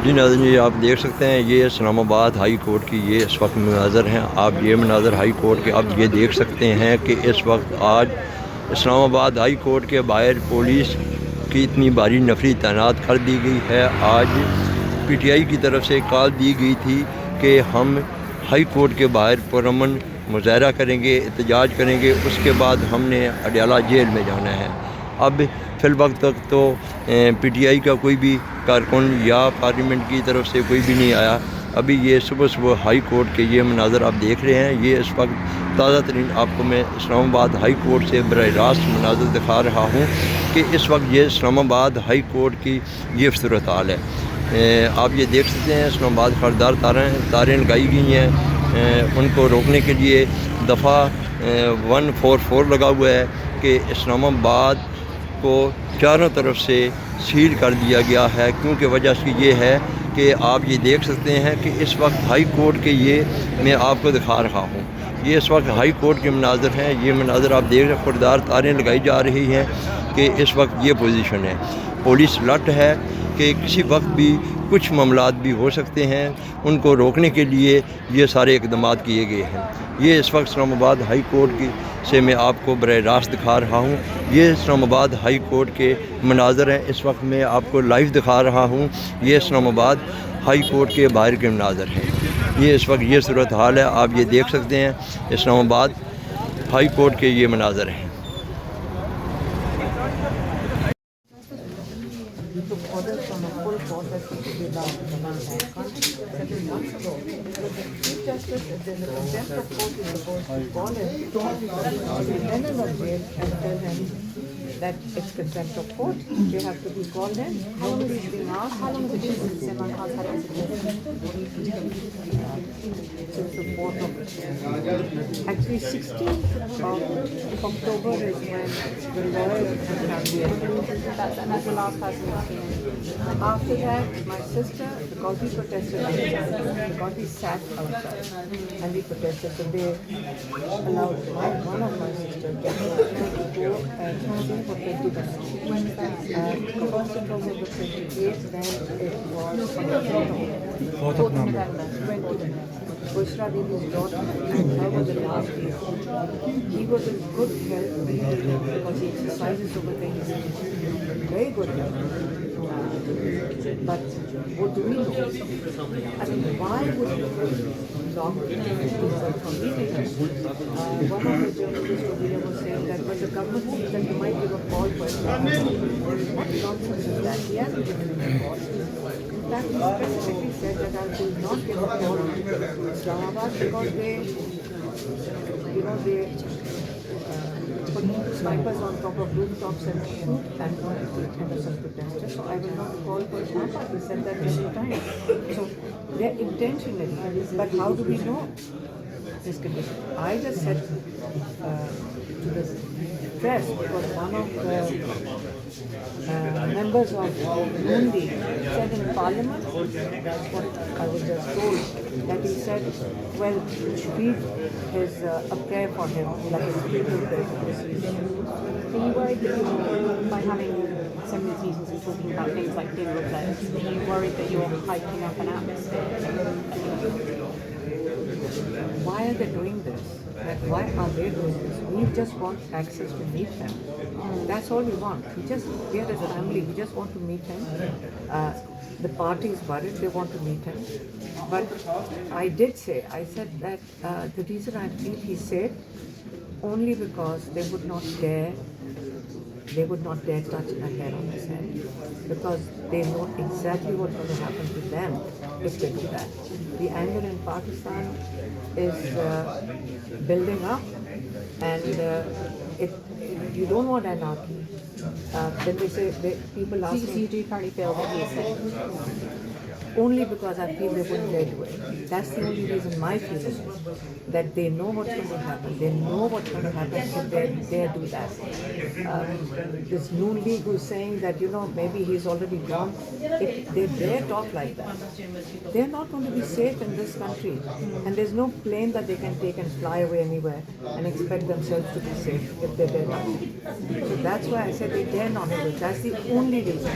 جی ناظرین، یہ آپ دیکھ سکتے ہیں، یہ اسلام آباد ہائی کورٹ کی یہ اس وقت مناظر ہیں. آپ یہ مناظر ہائی کورٹ کے آپ یہ دیکھ سکتے ہیں کہ اس وقت آج اسلام آباد ہائی کورٹ کے باہر پولیس کی اتنی بھاری نفری تعینات کر دی گئی ہے. آج پی ٹی آئی کی طرف سے کال دی گئی تھی کہ ہم ہائی کورٹ کے باہر پرامن مظاہرہ کریں گے، احتجاج کریں گے، اس کے بعد ہم نے اڈیالہ جیل میں جانا ہے. اب فی الوقت تک تو پی ٹی آئی کا کوئی بھی کارکن یا پارلیمنٹ کی طرف سے کوئی بھی نہیں آیا. ابھی یہ صبح ہائی کورٹ کے یہ مناظر آپ دیکھ رہے ہیں. یہ اس وقت تازہ ترین آپ کو میں اسلام آباد ہائی کورٹ سے براہ راست مناظر دکھا رہا ہوں کہ اس وقت یہ اسلام آباد ہائی کورٹ کی یہ صورتحال ہے. آپ یہ دیکھ سکتے ہیں اسلام آباد خاردار تاریں لگائی گئی ہیں. ان کو روکنے کے لیے دفعہ 144 لگا ہوا ہے کہ اسلام آباد کو چاروں طرف سے سیل کر دیا گیا ہے. کیونکہ وجہ اس کی یہ ہے کہ آپ یہ دیکھ سکتے ہیں کہ اس وقت ہائی کورٹ کے یہ میں آپ کو دکھا رہا ہوں. یہ اس وقت ہائی کورٹ کے مناظر ہیں. یہ مناظر آپ دیکھ رہے ہیں، خردار تاریں لگائی جا رہی ہیں کہ اس وقت یہ پوزیشن ہے. پولیس الرٹ ہے کہ کسی وقت بھی کچھ معاملات بھی ہو سکتے ہیں. ان کو روکنے کے لیے یہ سارے اقدامات کیے گئے ہیں. یہ اس وقت اسلام آباد ہائی کورٹ کی سے میں آپ کو براہ راست دکھا رہا ہوں. یہ اسلام آباد ہائی کورٹ کے مناظر ہیں. اس وقت میں آپ کو لائیو دکھا رہا ہوں. یہ اسلام آباد ہائی کورٹ کے باہر کے مناظر ہیں. یہ اس وقت یہ صورتحال ہے. آپ یہ دیکھ سکتے ہیں اسلام آباد ہائی کورٹ کے یہ مناظر ہیں. That it's contempt of court. They have to be called in. How long is being asked? How long did Salman Khan have since the 4th of actually 16th of October is when the lawyers have the evidence. That's the last person we've seen. After that, my sister, the Gaudi protested outside. The Gaudi sat outside and we protested. So they allowed one of my sisters to go and sing for 20 minutes. First it was on the 28th, then it was on the 4th of November, 20 minutes. Bushra Bibi's daughter and her was the last day. He was in good health because he exercises over there. He's very good health. But what do we know? I mean, why would we lock people from meeting? One of the journalists over there was saying that when the government thinks that you might give a call for it. What nonsense is that? He hasn't given any call. In fact, he specifically said that I will not give a call to Islamabad because they put snipers on top of rooftops and shoot innocent protesters. So I will not call for Islamabad. He said that many times. So they're intentionally. But how do we know this condition? I just said to the press because one of the members of Mundi said in Parliament, that's what I was just told, that he said, well, read his a prayer for him, like a spiritual prayer for him. Are you worried that by having assembly meetings and talking about things like funeral pledges, are you worried that you're hyping up an atmosphere? Why are they doing this? Why are they doing this? We just want access to meet them. That's all we want. We are as a family, we just want to meet him. The party is worried, they want to meet him. But I said that the reason I feel he said only because they would not dare touch a hair on his head because they know exactly what's going to happen to them if they do that. The anger in Pakistan is building up and you don't want anarchy. When they say, people ask So me, you do currently feel that he is safe? only because I feel they wouldn't dare do it. That's the only reason my feeling is that they know what's going to happen. They know what's going to happen if they dare do that. This Noon League who's saying that, maybe he's already gone. If they dare talk like that, they're not going to be safe in this country. And there's no plane that they can take and fly away anywhere and expect themselves to be safe if they dare not. So that's why I said they dare not do it. That's the only reason.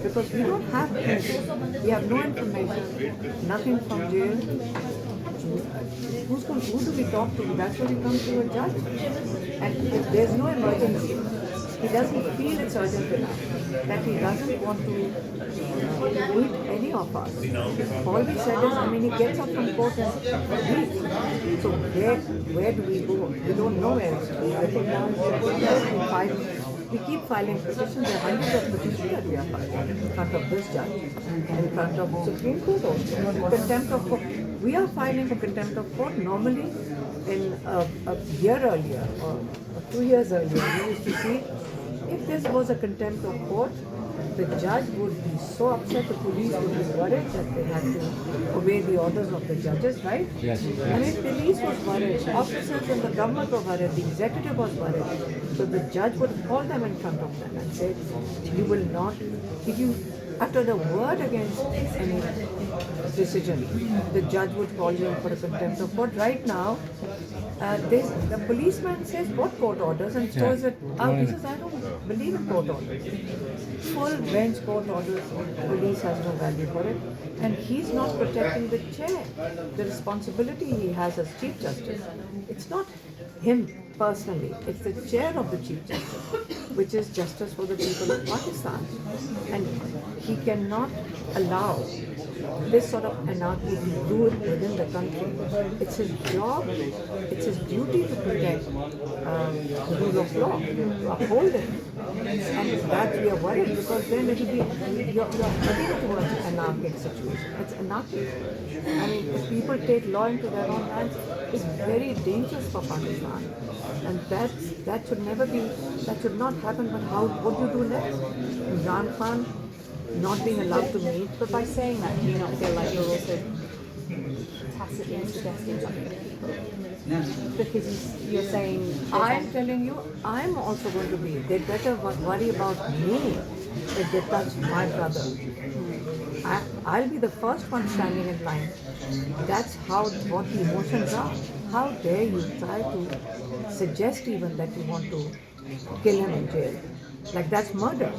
Because we don't have proof. We have no information, nothing from jail. Who do we talk to? That's why we come to a judge. And if there's no emergency, he doesn't feel it's urgent enough, that he doesn't want to meet any of us. All we said is, he gets up from court and leaves. So where do we go? We don't know where else to go. I think now we keep filing petitions. There are hundreds of petitions that we are filing in front of this judge, in front of Supreme Court also. Contempt of court. We are filing for contempt of court. Normally, in a year earlier or 2 years earlier, we used to see if this was a contempt of court, the judge would be so upset, the police would be worried that they had to obey the orders of the judges, right? Yes. And if the police was worried, officers in the government were worried, the executive was worried, so the judge would call them in front of them and say, you will not, if you utter the word against any decision, the judge would call you for a contempt of court. Right now, the policeman says, what court orders? And throws it out. He says, I don't believe in court orders. Full bench court orders, police has no value for it. And he's not protecting the chair, the responsibility he has as Chief Justice. It's not him personally, it's the chair of the Chief Justice, which is justice for the people of Pakistan. And he cannot allow this sort of anarchy to do it within the country. It's his job, it's his duty to protect the rule of law, to uphold it. And that we are worried, because then it will be, you're heading towards an anarchic situation. It's anarchic. If people take law into their own hands, it's very dangerous for Pakistan. And that should never be, that should not happen. But what do you do next? Imran Khan not being allowed to meet. But by saying that, do you not feel like you're also tacitly suggesting something to people? Because you're saying... I'm telling you, I'm also going to be. They better worry about me if they touch my brother. I'll be the first one standing in line. That's what the emotions are. How dare you try to suggest even that you want to kill him in jail? Like, that's murder.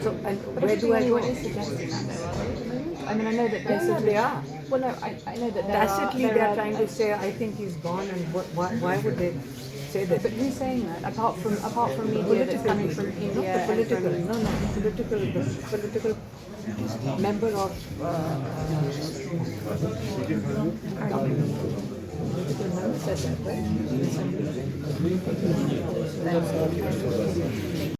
So, and where do I go? Anyone is suggesting that, though. I know that Yes, they are. Well, no, I know that Tacitly, they're trying to say, I think he's gone, and why would they say that? But who's saying that? Apart from media that's coming from India, Not the political, and from, the political member of government. Political member said that, right?